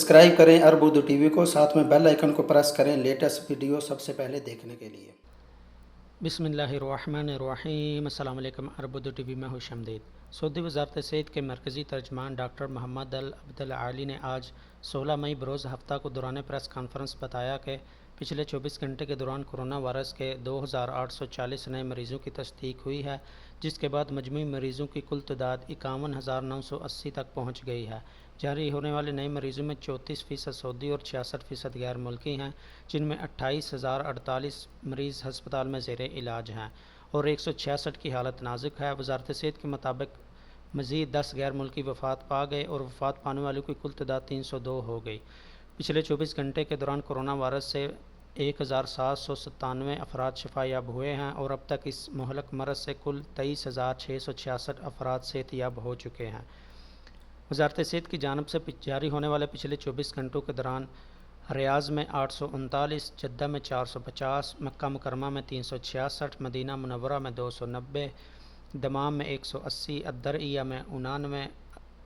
Subscribe करें अरब Urdu TV को, साथ में बेल आइकन को प्रेस करें लेटेस्ट वीडियो सबसे पहले देखने के लिए। बिस्मिल्लाहिर्रहमानिर्रहीम। अस्सलाम वालेकुम। अरब उर्दू टीवी में खुशामदीद। सऊदी वज़ारत सेहत के मरकज़ी तर्जमान डॉक्टर मोहम्मद अल अब्दुल आली ने आज 16 मई बरोज़ हफ्ता को दौरान प्रेस कॉन्फ्रेंस बताया कि पिछले 24 घंटे के दौरान कोरोना वायरस के 2840 नए मरीज़ों की तस्दीक हुई है, जिसके बाद मजमूई मरीज़ों की कुल तादाद 51,980 तक पहुँच गई है। जारी होने वाले नए मरीज़ों में 34% सऊदी और 66% गैर मुल्की हैं, जिनमें 28,048 मरीज़ हस्पताल में ज़ेर इलाज हैं और 166 की हालत नाजुक है। वज़ारत सेहत के मुताबिक मज़ीद 10 गैर मुल्की वफ़ात पा गए और वफ़ात पाने वालों की कुल तादाद 302 हो गई। पिछले 24 घंटे के दौरान कोरोना वायरस से 1,797 अफराद शफायाब हुए हैं और अब तक इस मुहलक मरज़ से कुल 23,666 अफराद सेहतयाब हो चुके हैं। वज़ारत सेहत की जानिब से जारी होने वाले पिछले 24 घंटों के दौरान रियाज़ में 839, जद्दा में 450, मक्का मुकरमा में 366, मदीना मुनव्वरा में 290, दमाम में 180, अद्दरइया में 99,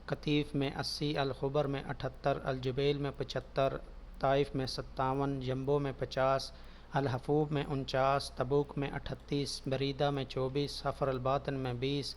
कतीफ़ में 80, अल-खुबर में 78, अल-जुबैल में 75, ताइफ में 57, जम्बो में 50, अल-हफूब में 49, तबूक में 38, बरीदा में 24, सफ़र अल-बातन में 20,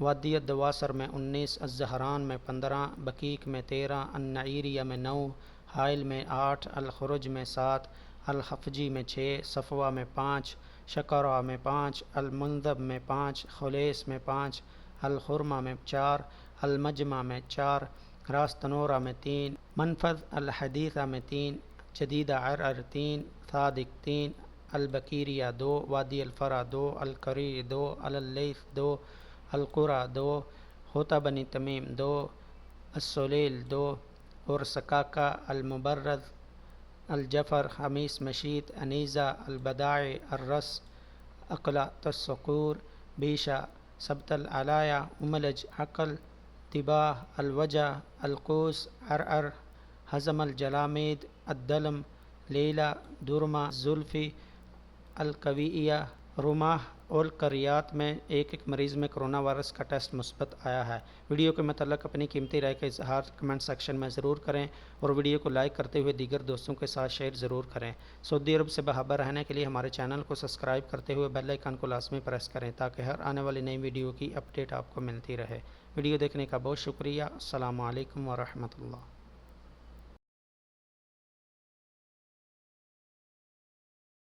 वादी अद-दवासर में 19, अज़्ज़हरान में 15, बकीक में 13, अन-नईरिया में 9, हाइल में 8, अल-खुरुज में 7, अल-खफजी में 6, सफ़वा में 5, शकरा में 5, अल-मुंदब में 5, खुलेस में 5, अल-खुरमा में 4, अल-मजमा में 4, रास तनोरा में 3, मनफद अल-हदीसा में 3, जदीदा अरअर 3, सादिक 3, अल-बकीरिया 2, वादी अल-फरा 2, अल-करी 2, अल-लैथ 2, अल-कुरा 2, होता बनी तमीम 2, अस-सुलैल 2, और सकाका, अल-मुबर्रद, अल-जफ़र, खमीस मशीत, अनीज़ा, अल-बदाई, अर्रस, अक़ला तस्सकूर, बीशा, सबतल अलाया, उमलज, अक़ल, तिबाह, अल-वजा, अल-कूस, अरअर, हज़म अल-जलामीद, अद्दलम, लीला, दुरमा, जुल्फ़ी, अल-कवीया, रुमाह और करियात में एक मरीज़ में कोरोना वायरस का टेस्ट मुस्बत आया है। वीडियो के मतलब अपनी कीमती राय का इजहार कमेंट सेक्शन में ज़रूर करें और वीडियो को लाइक करते हुए दीगर दोस्तों के साथ शेयर ज़रूर करें। सऊदी अरब से बाखबर रहने के लिए हमारे चैनल को सब्सक्राइब करते हुए बेल आइकन को लाजमी प्रेस करें ताकि हर आने वाली नई वीडियो की अपडेट आपको मिलती रहे। वीडियो देखने का बहुत शुक्रिया। अस्सलामु अलैकुम व रहमतुल्लाह।